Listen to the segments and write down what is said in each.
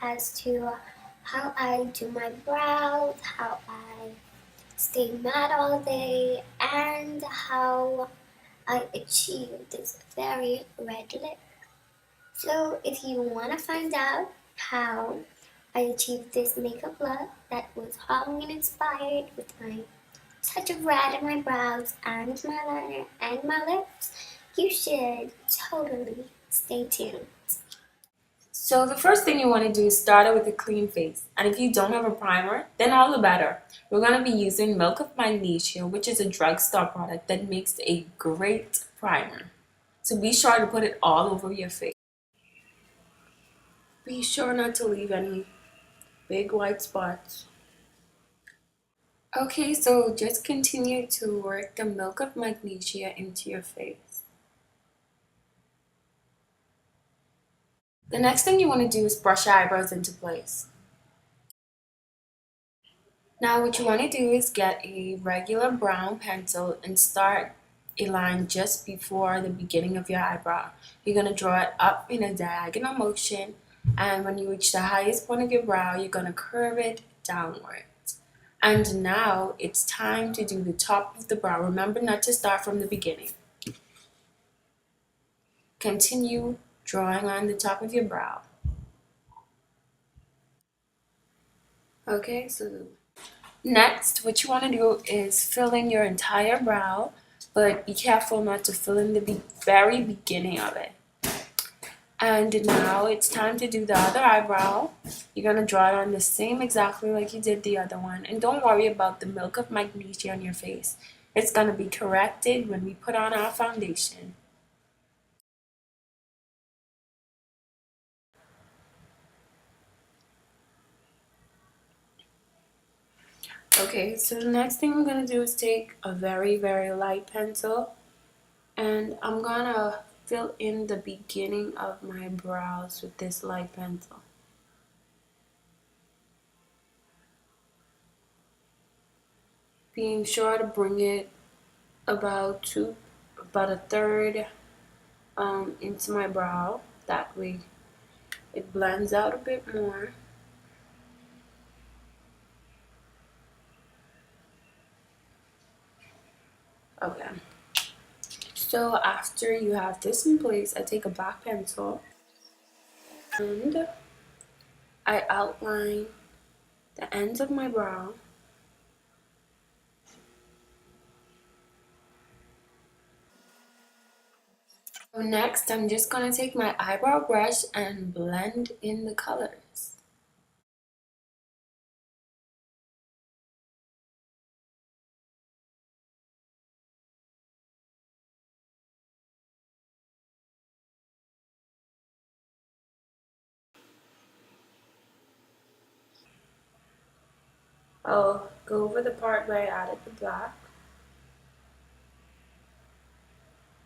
as to how I do my brows, how I stay matte all day, and how I achieve this very red lip. So if you want to find out how I achieved this makeup look that was Halloween inspired with my touch of red in my brows and my liner and my lips, you should totally stay tuned. So the first thing you want to do is start it with a clean face. And if you don't have a primer, then all the better. We're going to be using Milk of Magnesia, which is a drugstore product that makes a great primer. So be sure to put it all over your face. Be sure not to leave any big white spots. Okay, so just continue to work the Milk of Magnesia into your face. The next thing you want to do is brush your eyebrows into place. Now what you want to do is get a regular brown pencil and start a line just before the beginning of your eyebrow. You're going to draw it up in a diagonal motion, and when you reach the highest point of your brow, you're going to curve it downwards. And now it's time to do the top of the brow. Remember not to start from the beginning. Continue drawing on the top of your brow. Okay, so next, what you want to do is fill in your entire brow, but be careful not to fill in the very beginning of it. And now it's time to do the other eyebrow. You're going to draw it on the same exactly like you did the other one. And don't worry about the Milk of Magnesia on your face. It's going to be corrected when we put on our foundation. Okay, so the next thing I'm going to do is take a very, very light pencil, and I'm going to fill in the beginning of my brows with this light pencil. Being sure to bring it about a third into my brow. That way it blends out a bit more. Okay. So after you have this in place, I take a black pencil and I outline the ends of my brow. So next, I'm just going to take my eyebrow brush and blend in the colors. I'll go over the part where I added the black.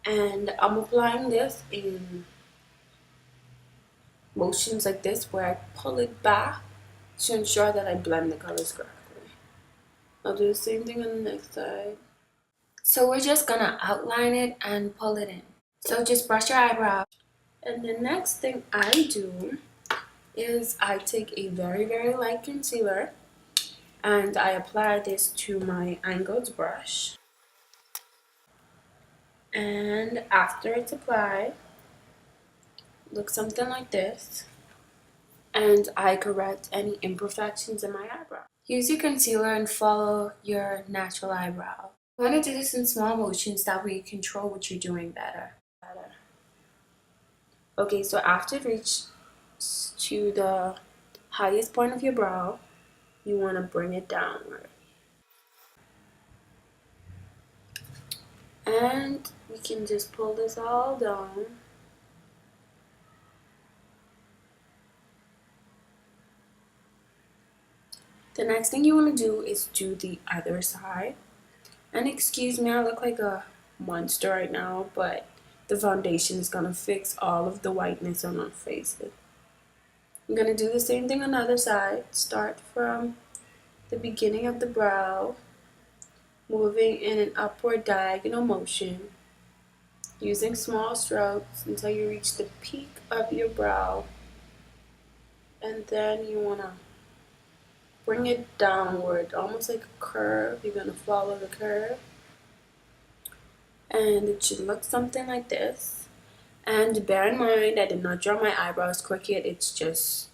And I'm applying this in motions like this where I pull it back to ensure that I blend the colors correctly. I'll do the same thing on the next side. So we're just gonna outline it and pull it in. So just brush your eyebrow. And the next thing I do is I take a very, very light concealer and I apply this to my angled brush. And after it's applied, looks something like this. And I correct any imperfections in my eyebrow. Use your concealer and follow your natural eyebrow. You want to do this in small motions, that way you control what you're doing better. Okay, so after it reaches to the highest point of your brow, you want to bring it downward. And we can just pull this all down. The next thing you want to do is do the other side. And excuse me, I look like a monster right now, but the foundation is going to fix all of the whiteness on our faces. I'm going to do the same thing on the other side. Start from the beginning of the brow, moving in an upward diagonal motion, using small strokes until you reach the peak of your brow. And then you want to bring it downward, almost like a curve. You're going to follow the curve. And it should look something like this. And bear in mind, I did not draw my eyebrows crooked. It's just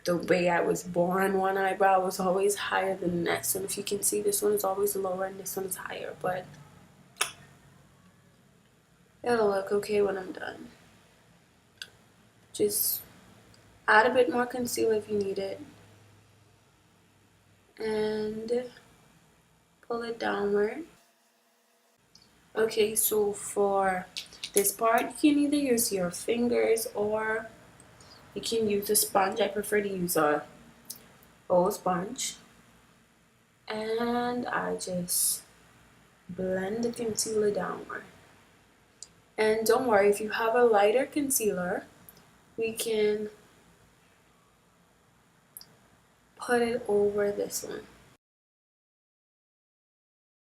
the way I was born. One eyebrow was always higher than the next. And if you can see, this one is always lower and this one is higher. But it'll look okay when I'm done. Just add a bit more concealer if you need it. And pull it downward. Okay, so for this part, you can either use your fingers or you can use a sponge. I prefer to use a old sponge. And I just blend the concealer downward. And don't worry, if you have a lighter concealer, we can put it over this one.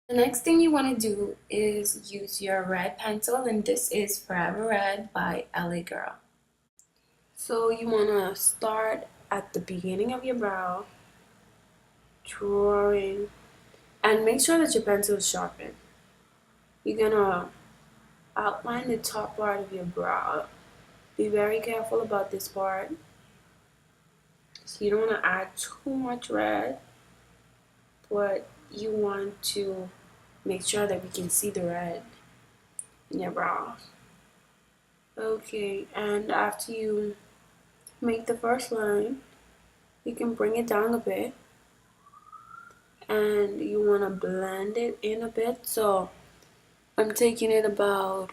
The next thing you want to do is use your red pencil, and this is Forever Red by LA Girl. So you want to start at the beginning of your brow, drawing, and make sure that your pencil is sharpened. You're going to outline the top part of your brow. Be very careful about this part. So you don't want to add too much red, but you want to make sure that we can see the red in your brows. Okay, and after you make the first line, you can bring it down a bit and you want to blend it in a bit. So I'm taking it about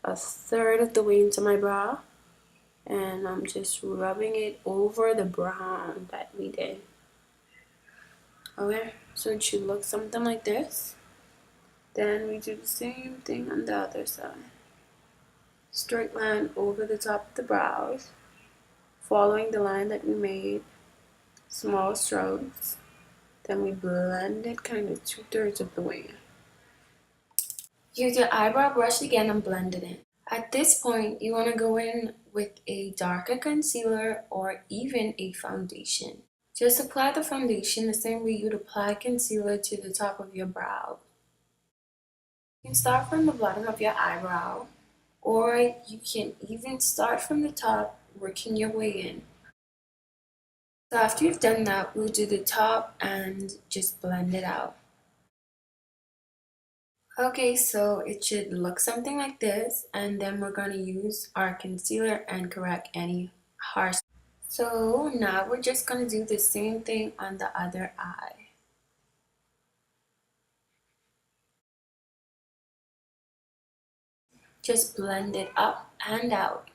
a third of the way into my brow and I'm just rubbing it over the brown that we did. Okay, so it should look something like this. Then we do the same thing on the other side. Straight line over the top of the brows, following the line that we made, small strokes. Then we blend it kind of 2/3 of the way. Use your eyebrow brush again and blend it in. At this point, you want to go in with a darker concealer or even a foundation. Just apply the foundation the same way you'd apply concealer to the top of your brow. You can start from the bottom of your eyebrow, or you can even start from the top, working your way in. So after you've done that, we'll do the top and just blend it out. Okay, so it should look something like this, and then we're going to use our concealer and correct any harsh. So now we're just going to do the same thing on the other eye. Just blend it up and out.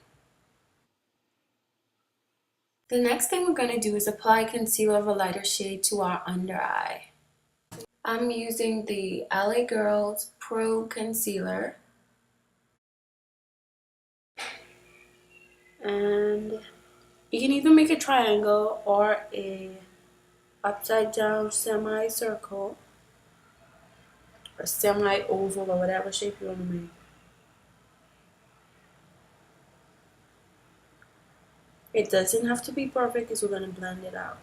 The next thing we're going to do is apply concealer of a lighter shade to our under eye. I'm using the LA Girls Pro Concealer. And you can either make a triangle or a upside down semicircle or semi-oval or whatever shape you want to make. It doesn't have to be perfect because we're going to blend it out.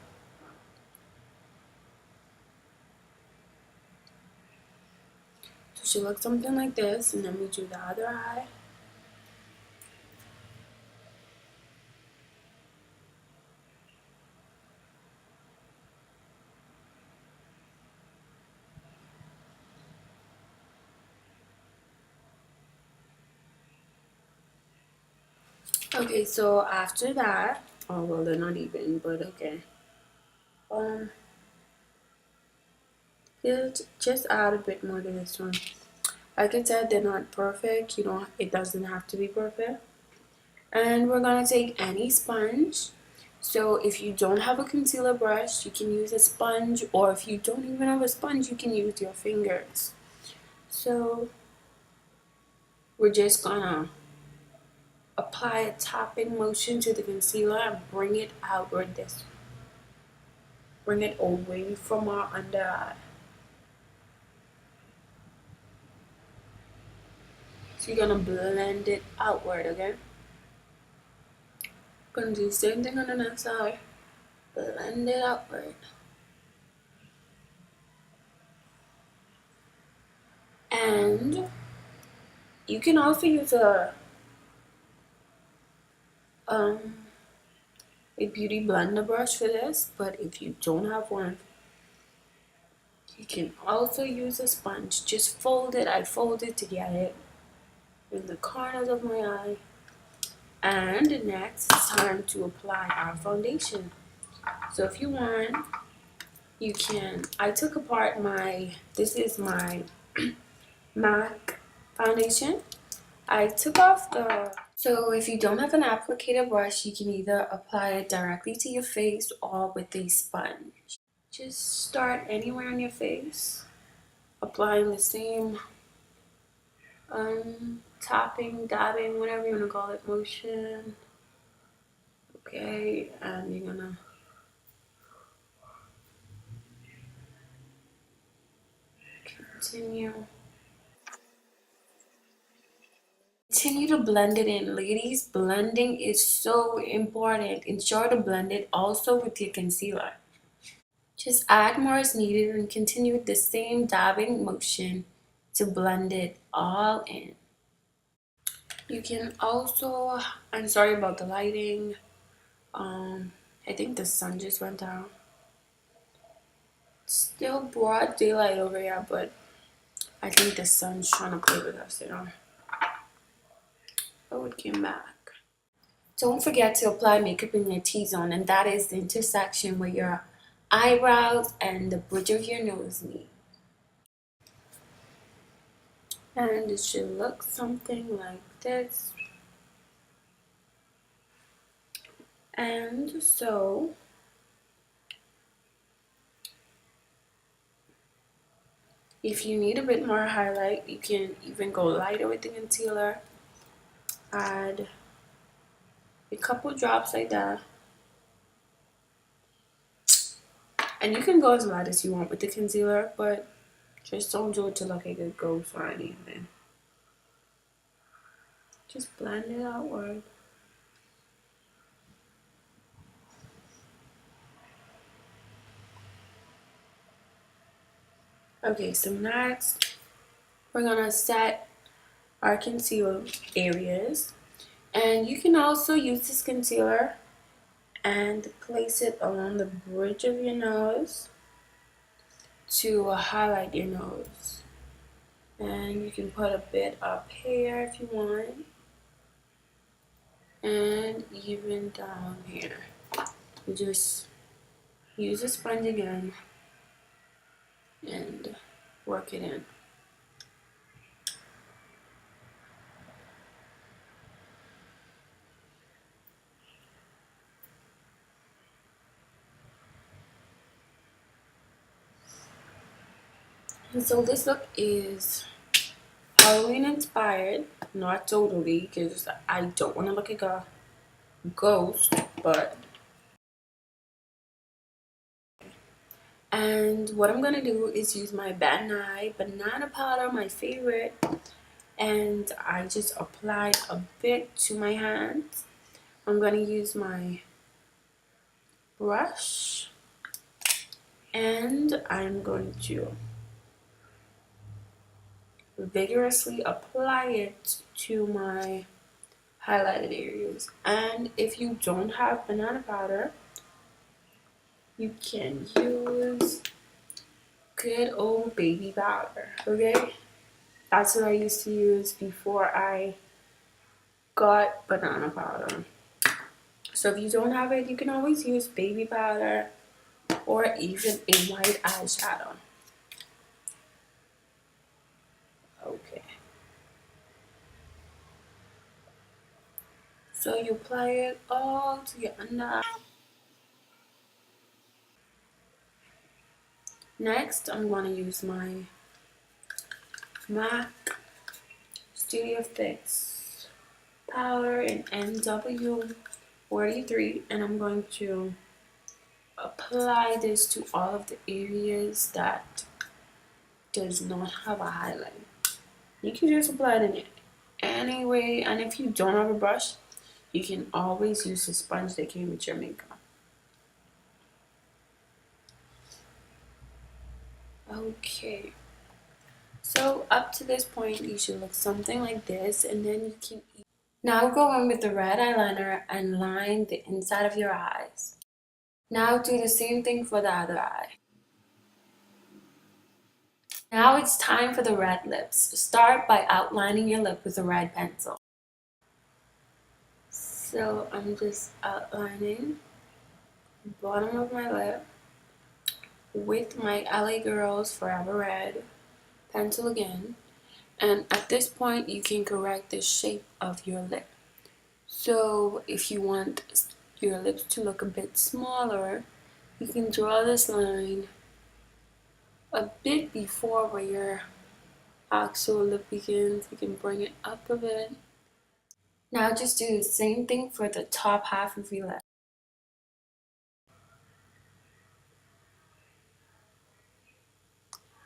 So it should look something like this, and then we do the other eye. Okay, so after that, oh well, they're not even, but okay. Just add a bit more to this one. Like I said, they're not perfect. It doesn't have to be perfect. And we're gonna take any sponge. So if you don't have a concealer brush, you can use a sponge, or if you don't even have a sponge, you can use your fingers. So we're just gonna apply a tapping motion to the concealer and bring it outward bring it away from our under eye. So you're gonna blend it outward, okay? Gonna do the same thing on the next side. Blend it outward. And you can also use um a beauty blender brush for this, but if you don't have one, you can also use a sponge. Just fold it. I fold it to get it in the corners of my eye. And next, it's time to apply our foundation. So if you want, you can, I took apart this is my MAC foundation. I took off so if you don't have an applicator brush, you can either apply it directly to your face or with a sponge. Just start anywhere on your face, applying the same tapping, dabbing, whatever you want to call it, motion. Okay, and you're gonna continue. Continue to blend it in. Ladies, blending is so important. Ensure to blend it also with your concealer. Just add more as needed and continue with the same dabbing motion to blend it all in. You can also, I'm sorry about the lighting. I think the sun just went down. Still broad daylight over here, but I think the sun's trying to play with us, you know. Oh, it came back. Don't forget to apply makeup in your T-zone, and that is the intersection where your eyebrows and the bridge of your nose meet. And it should look something like this. And so, if you need a bit more highlight, you can even go lighter with the concealer. Add a couple drops like that. And you can go as light as you want with the concealer, but just don't do it to look like a ghost or anything. Just blend it outward. Okay, so next we're gonna set our concealer areas. And you can also use this concealer and place it along the bridge of your nose to highlight your nose. And you can put a bit up here if you want. And even down here. You just use a sponge again and work it in. And so this look is Halloween inspired, not totally, because I don't want to look like a ghost, but. And what I'm gonna do is use my banana powder, my favorite, and I just applied a bit to my hands. I'm gonna use my brush and I'm going to vigorously apply it to my highlighted areas. And if you don't have banana powder, you can use good old baby powder, okay? That's what I used to use before I got banana powder. So if you don't have it, you can always use baby powder or even a white eyeshadow. Okay. So you apply it all to your under eye. Next, I'm going to use my MAC Studio Fix powder in NW43, and I'm going to apply this to all of the areas that does not have a highlight. You can just apply it in any way, and if you don't have a brush, you can always use the sponge that came with your makeup. Okay, so up to this point you should look something like this, and then you can now go in with the red eyeliner and line the inside of your eyes. Now do the same thing for the other eye. Now it's time for the red lips. Start by outlining your lip with a red pencil. So I'm just outlining the bottom of my lip with my LA Girls Forever Red pencil again. And at this point you can correct the shape of your lip. So if you want your lips to look a bit smaller, you can draw this line a bit before where your actual lip begins. You can bring it up a bit. Now just do the same thing for the top half of your lip.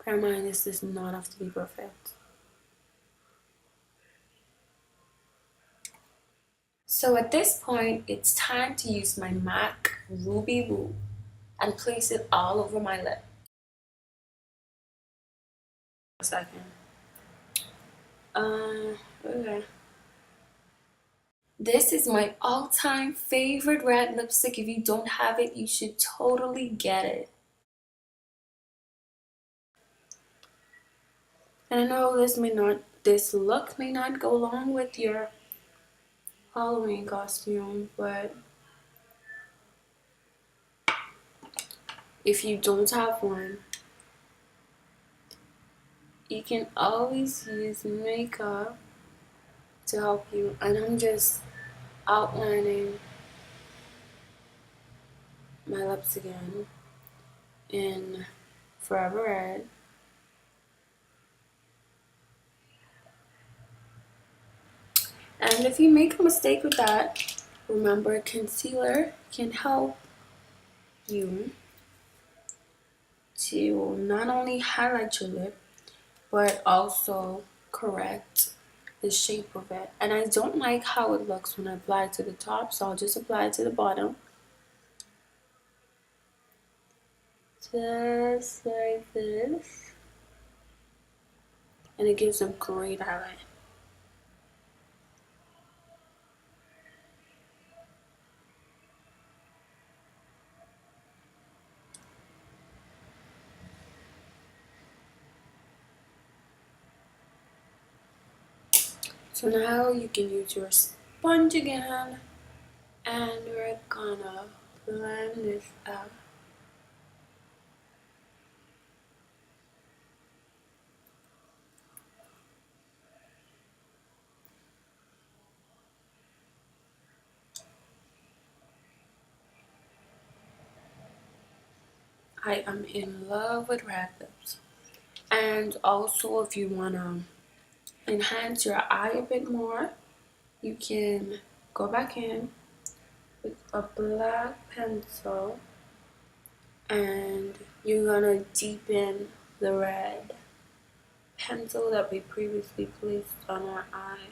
Bear in mind, this does not have to be perfect. So at this point, it's time to use my MAC Ruby Woo and place it all over my lip. A second. Okay. This is my all-time favorite red lipstick. If you don't have it, you should totally get it. And I know this look may not go along with your Halloween costume, but if you don't have one, you can always use makeup to help you. And I'm just outlining my lips again in Forever Red. And if you make a mistake with that, remember concealer can help you to not only highlight your lip, but also correct the shape of it. And I don't like how it looks when I apply it to the top, so I'll just apply it to the bottom. Just like this. And it gives a great highlight. So now you can use your sponge again, and we're gonna blend this out. I am in love with red lips. And also, if you wanna enhance your eye a bit more, you can go back in with a black pencil and you're gonna deepen the red pencil that we previously placed on our eye.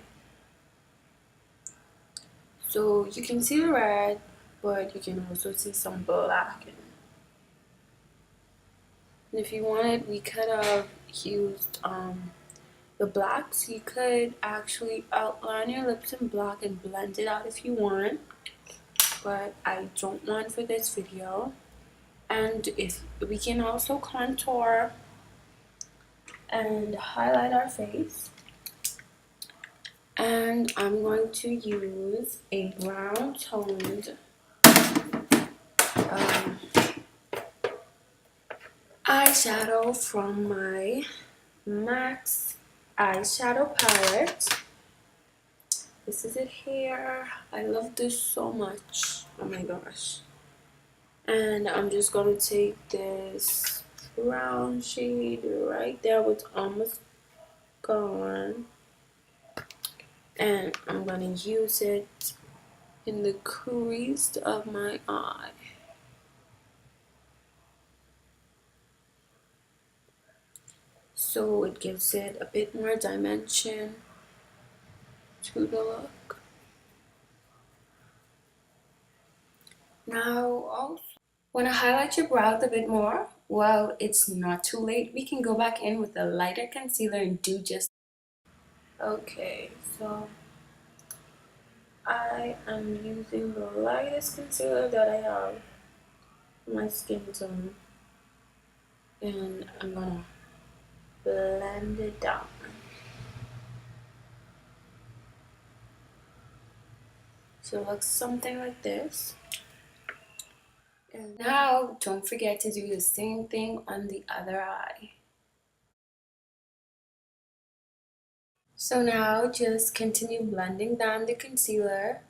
So you can see the red, but you can also see some black in it. And if you wanted, we could have used the blacks. You could actually outline your lips in black and blend it out if you want, but I don't want for this video. And if we can also contour and highlight our face. And I'm going to use a brown toned eyeshadow from my MAC's eyeshadow palette. This is it here. I love this so much. Oh my gosh. And I'm just going to take this brown shade right there, which almost gone. And I'm going to use it in the crease of my eye. So it gives it a bit more dimension to the look. Now, also, want to highlight your brows a bit more? Well, it's not too late. We can go back in with a lighter concealer and do just. Okay, so I am using the lightest concealer that I have for my skin tone, and I'm gonna blend it down. So it looks something like this. And now, don't forget to do the same thing on the other eye. So now just continue blending down the concealer,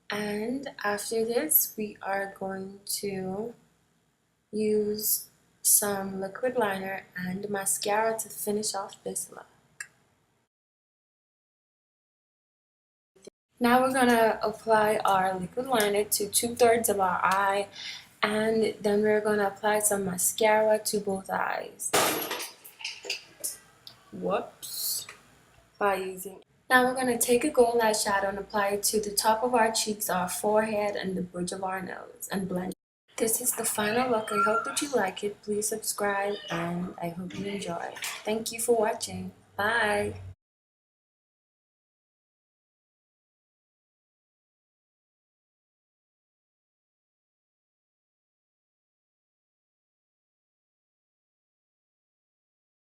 and after this we are going to use some liquid liner and mascara to finish off this look. Now we're gonna apply our liquid liner to 2/3 of our eye, and then we're gonna apply some mascara to both eyes. Whoops. By using. Now we're gonna take a gold eyeshadow and apply it to the top of our cheeks, our forehead, and the bridge of our nose, and blend. This is the final look. I hope that you like it. Please subscribe, and I hope you enjoy. Thank you for watching. Bye.